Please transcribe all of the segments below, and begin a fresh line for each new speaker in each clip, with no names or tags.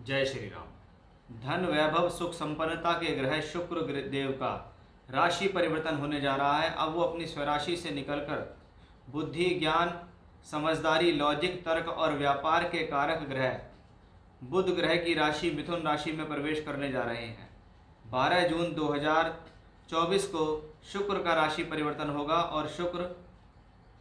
जय श्री राम। धन वैभव सुख संपन्नता के ग्रह शुक्र देव का राशि परिवर्तन होने जा रहा है। अब वो अपनी स्वराशि से निकलकर बुद्धि, ज्ञान, समझदारी, लॉजिक, तर्क और व्यापार के कारक ग्रह बुध ग्रह की राशि मिथुन राशि में प्रवेश करने जा रहे हैं। 12 जून 2024 को शुक्र का राशि परिवर्तन होगा और शुक्र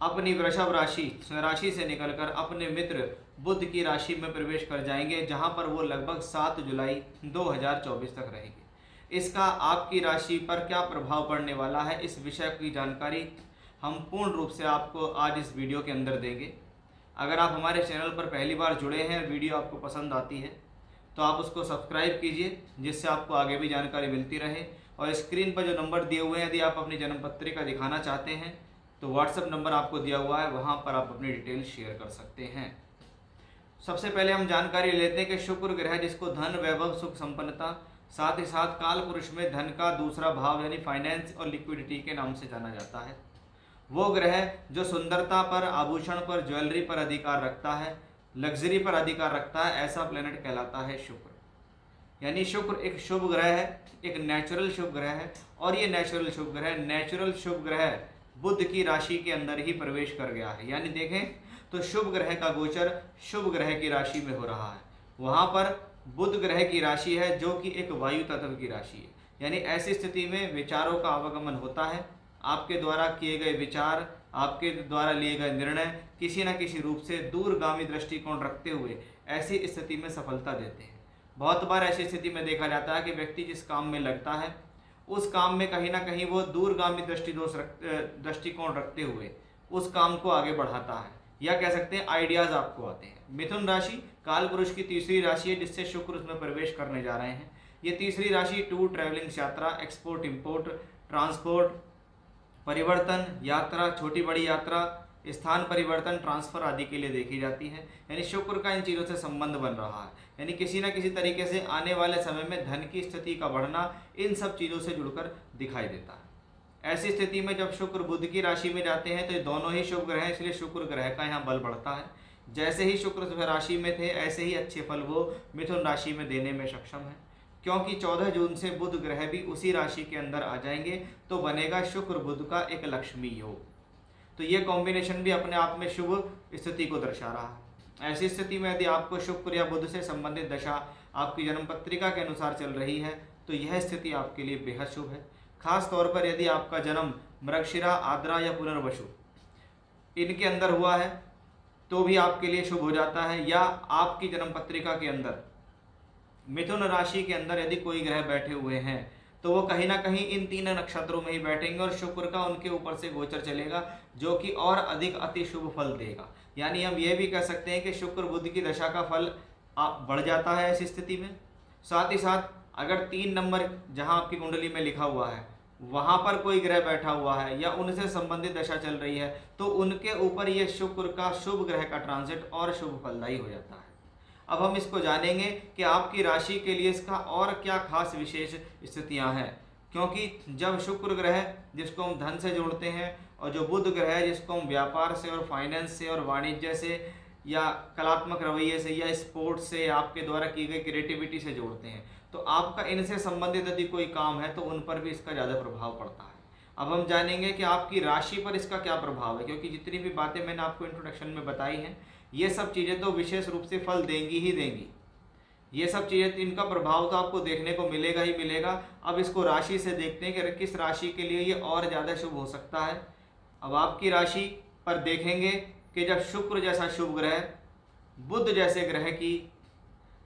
अपनी वृषभ राशि स्वराशि से निकलकर अपने मित्र बुध की राशि में प्रवेश कर जाएंगे, जहां पर वो लगभग 7 जुलाई 2024 तक रहेंगे। इसका आपकी राशि पर क्या प्रभाव पड़ने वाला है, इस विषय की जानकारी हम पूर्ण रूप से आपको आज इस वीडियो के अंदर देंगे। अगर आप हमारे चैनल पर पहली बार जुड़े हैं, वीडियो आपको पसंद आती है तो आप उसको सब्सक्राइब कीजिए, जिससे आपको आगे भी जानकारी मिलती रहे। और स्क्रीन पर जो नंबर दिए हुए हैं, यदि आप अपनी जन्म पत्रिका दिखाना चाहते हैं तो व्हाट्सएप नंबर आपको दिया हुआ है, वहां पर आप अपनी डिटेल शेयर कर सकते हैं। सबसे पहले हम जानकारी लेते हैं कि शुक्र ग्रह, जिसको धन, वैभव, सुख संपन्नता, साथ ही साथ काल पुरुष में धन का दूसरा भाव यानी फाइनेंस और लिक्विडिटी के नाम से जाना जाता है, वो ग्रह जो सुंदरता पर, आभूषण पर, ज्वेलरी पर अधिकार रखता है, लग्जरी पर अधिकार रखता है, ऐसा प्लेनेट कहलाता है शुक्र। यानी शुक्र एक शुभ ग्रह है, एक नेचुरल शुभ ग्रह है। और ये नेचुरल शुभ ग्रह बुध की राशि के अंदर ही प्रवेश कर गया है। यानी देखें तो शुभ ग्रह का गोचर शुभ ग्रह की राशि में हो रहा है। वहां पर बुध ग्रह की राशि है जो कि एक वायु तत्व की राशि है। यानी ऐसी स्थिति में विचारों का आवागमन होता है। आपके द्वारा किए गए विचार, आपके द्वारा लिए गए निर्णय किसी न किसी रूप से दूरगामी दृष्टिकोण रखते हुए ऐसी स्थिति में सफलता देते हैं। बहुत बार ऐसी स्थिति में देखा जाता है कि व्यक्ति जिस काम में लगता है उस काम में कहीं ना कहीं वो दूरगामी दृष्टिकोण रखते हुए उस काम को आगे बढ़ाता है, या कह सकते हैं आइडियाज आपको आते हैं। मिथुन राशि काल पुरुष की तीसरी राशि है, जिससे शुक्र उसमें प्रवेश करने जा रहे हैं। ये तीसरी राशि टूर, ट्रैवलिंग, यात्रा, एक्सपोर्ट, इंपोर्ट, ट्रांसपोर्ट, परिवर्तन, यात्रा, छोटी बड़ी यात्रा, स्थान परिवर्तन, ट्रांसफर आदि के लिए देखी जाती है। यानी शुक्र का इन चीज़ों से संबंध बन रहा है। यानी किसी न किसी तरीके से आने वाले समय में धन की स्थिति का बढ़ना इन सब चीज़ों से जुड़कर दिखाई देता है। ऐसी स्थिति में जब शुक्र बुध की राशि में जाते हैं तो ये दोनों ही शुभ ग्रह हैं, इसलिए शुक्र ग्रह का यहाँ बल बढ़ता है। जैसे ही शुक्र राशि में थे ऐसे ही अच्छे फल वो मिथुन राशि में देने में सक्षम है, क्योंकि 14 जून से बुध ग्रह भी उसी राशि के अंदर आ जाएंगे, तो बनेगा शुक्र बुध का एक लक्ष्मी योग। तो ये कॉम्बिनेशन भी अपने आप में शुभ स्थिति को दर्शा रहा है। ऐसी स्थिति में यदि आपको शुक्र या बुध से संबंधित दशा आपकी जन्म पत्रिका के अनुसार चल रही है तो यह स्थिति आपके लिए बेहद शुभ है। खास तौर पर यदि आपका जन्म मृगशिरा, आद्रा या पुनर्वसु इनके अंदर हुआ है तो भी आपके लिए शुभ हो जाता है। या आपकी जन्म पत्रिका के अंदर मिथुन राशि के अंदर यदि कोई ग्रह बैठे हुए हैं तो वो कहीं ना कहीं इन 3 नक्षत्रों में ही बैठेंगे और शुक्र का उनके ऊपर से गोचर चलेगा, जो कि और अधिक अति शुभ फल देगा। यानी हम ये भी कह सकते हैं कि शुक्र बुध की दशा का फल बढ़ जाता है ऐसी स्थिति में। साथ ही साथ अगर 3 नंबर जहां आपकी कुंडली में लिखा हुआ है वहां पर कोई ग्रह बैठा हुआ है या उनसे संबंधित दशा चल रही है तो उनके ऊपर ये शुक्र का शुभ ग्रह का ट्रांजिट और शुभ फलदायी हो जाता है। अब हम इसको जानेंगे कि आपकी राशि के लिए इसका और क्या खास विशेष स्थितियां हैं, क्योंकि जब शुक्र ग्रह जिसको हम धन से जोड़ते हैं और जो बुध ग्रह है जिसको हम व्यापार से और फाइनेंस से और वाणिज्य से या कलात्मक रवैये से या स्पोर्ट्स से, आपके द्वारा की गई क्रिएटिविटी से जोड़ते हैं, तो आपका इनसे संबंधित यदि कोई काम है तो उन पर भी इसका ज़्यादा प्रभाव पड़ता है। अब हम जानेंगे कि आपकी राशि पर इसका क्या प्रभाव है, क्योंकि जितनी भी बातें मैंने आपको इंट्रोडक्शन में बताई हैं ये सब चीज़ें तो विशेष रूप से फल देंगी ही देंगी। ये सब चीज़ें, इनका प्रभाव तो आपको देखने को मिलेगा ही मिलेगा। अब इसको राशि से देखते हैं कि किस राशि के लिए ये और ज़्यादा शुभ हो सकता है। अब आपकी राशि पर देखेंगे कि जब शुक्र जैसा शुभ ग्रह बुध जैसे ग्रह की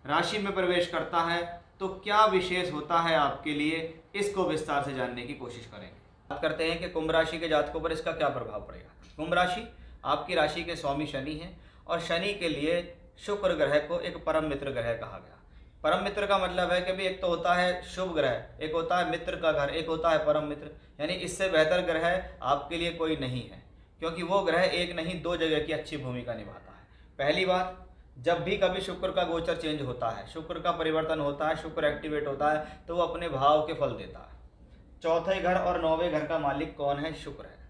राशि में प्रवेश करता है तो क्या विशेष होता है आपके लिए, इसको विस्तार से जानने की कोशिश करेंगे। बात करते हैं कि कुंभ राशि के जातकों पर इसका क्या प्रभाव पड़ेगा। कुंभ राशि आपकी राशि के स्वामी शनि हैं और शनि के लिए शुक्र ग्रह को एक परम मित्र ग्रह कहा गया। परम मित्र का मतलब है कि भी एक तो होता है शुभ ग्रह, एक होता है मित्र का घर, एक होता है परम मित्र। यानी इससे बेहतर ग्रह आपके लिए कोई नहीं है, क्योंकि वो ग्रह एक नहीं 2 जगह की अच्छी भूमिका निभाता है। पहली बात, जब भी कभी शुक्र का गोचर चेंज होता है, शुक्र का परिवर्तन होता है, शुक्र एक्टिवेट होता है तो वो अपने भाव के फल देता है। चौथे घर और 9वें घर का मालिक कौन है? शुक्र है।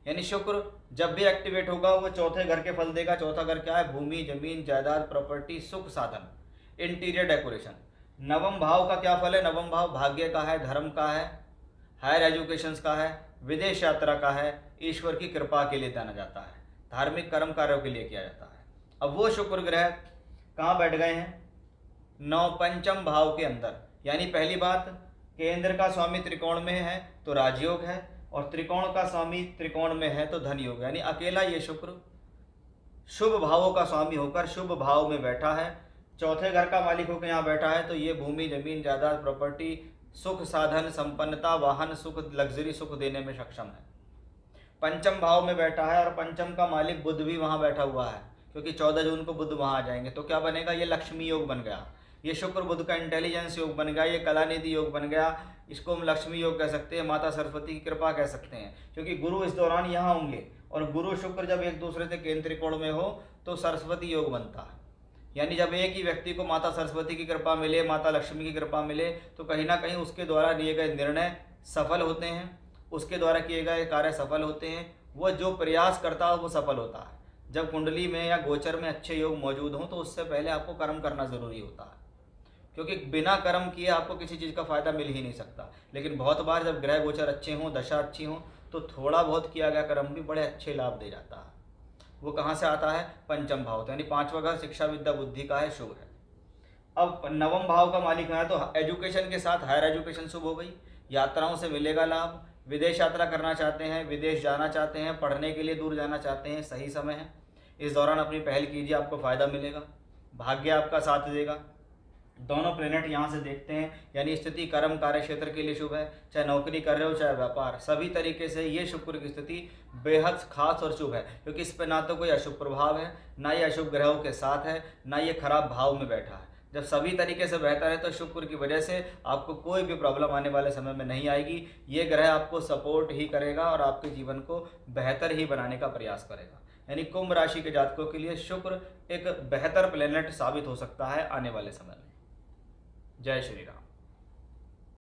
यानी शुक्र जब भी एक्टिवेट होगा वो चौथे घर के फल देगा। चौथा घर क्या है? भूमि, जमीन, जायदाद, प्रॉपर्टी, सुख, साधन। Interior decoration. नवम भाव का क्या फल है? नवम भाव भाग्य का है, धर्म का है, हायर एजुकेशंस का है, विदेश यात्रा का है, ईश्वर की कृपा के लिए जाना जाता है, धार्मिक कर्म कार्यों के लिए किया जाता है। अब वो शुक्र ग्रह कहाँ बैठ गए हैं? पंचम भाव के अंदर। यानी पहली बात, केंद्र का स्वामी त्रिकोण में है तो राजयोग है, और त्रिकोण का स्वामी त्रिकोण में है तो धन योग। यानी अकेला ये शुक्र शुभ भावों का स्वामी होकर शुभ भाव में बैठा है, चौथे घर का मालिक होकर यहाँ बैठा है, तो ये भूमि, जमीन, जायदाद, प्रॉपर्टी, सुख, साधन, संपन्नता, वाहन सुख, लग्जरी सुख देने में सक्षम है। पंचम भाव में बैठा है और पंचम का मालिक बुध भी वहाँ बैठा हुआ है, क्योंकि 14 जून को बुध वहाँ आ जाएंगे। तो क्या बनेगा? ये लक्ष्मी योग बन गया, ये शुक्र बुध का इंटेलिजेंस योग बन गया, ये कलानिधि योग बन गया। इसको हम लक्ष्मी योग कह सकते हैं, माता सरस्वती की कृपा कह सकते हैं, क्योंकि गुरु इस दौरान यहाँ होंगे, और गुरु शुक्र जब एक दूसरे से केंद्र त्रिकोण में हो तो सरस्वती योग बनता है। यानी जब एक ही व्यक्ति को माता सरस्वती की कृपा मिले, माता लक्ष्मी की कृपा मिले, तो कहीं ना कहीं उसके द्वारा लिए गए निर्णय सफल होते हैं, उसके द्वारा किए गए कार्य सफल होते हैं, वो जो प्रयास करता है वो सफल होता है। जब कुंडली में या गोचर में अच्छे योग मौजूद हों तो उससे पहले आपको कर्म करना ज़रूरी होता है, क्योंकि बिना कर्म किए आपको किसी चीज़ का फायदा मिल ही नहीं सकता। लेकिन बहुत बार जब ग्रह गोचर अच्छे हों, दशा अच्छी हो, तो थोड़ा बहुत किया गया कर्म भी बड़े अच्छे लाभ दे जाता है। वो कहाँ से आता है? पंचम भाव। तो यानी पांचवा घर शिक्षा, विद्या, बुद्धि का है, शुभ है। अब नवम भाव का मालिक है तो एजुकेशन के साथ हायर एजुकेशन शुभ हो गई, यात्राओं से मिलेगा लाभ, विदेश यात्रा करना चाहते हैं, विदेश जाना चाहते हैं, पढ़ने के लिए दूर जाना चाहते हैं, सही समय है। इस दौरान अपनी पहल कीजिए, आपको फायदा मिलेगा, भाग्य आपका साथ देगा। दोनों प्लेनेट यहाँ से देखते हैं, यानी स्थिति कर्म कार्य क्षेत्र के लिए शुभ है, चाहे नौकरी कर रहे हो चाहे व्यापार, सभी तरीके से ये शुक्र की स्थिति बेहद खास और शुभ है, क्योंकि इस पर ना तो कोई अशुभ प्रभाव है, ना ये अशुभ ग्रहों के साथ है, ना ये खराब भाव में बैठा है। जब सभी तरीके से बेहतर है तो शुक्र की वजह से आपको कोई भी प्रॉब्लम आने वाले समय में नहीं आएगी। ये ग्रह आपको सपोर्ट ही करेगा और आपके जीवन को बेहतर ही बनाने का प्रयास करेगा। यानी कुंभ राशि के जातकों के लिए शुक्र एक बेहतर प्लेनेट साबित हो सकता है आने वाले समय में। जय श्री राम।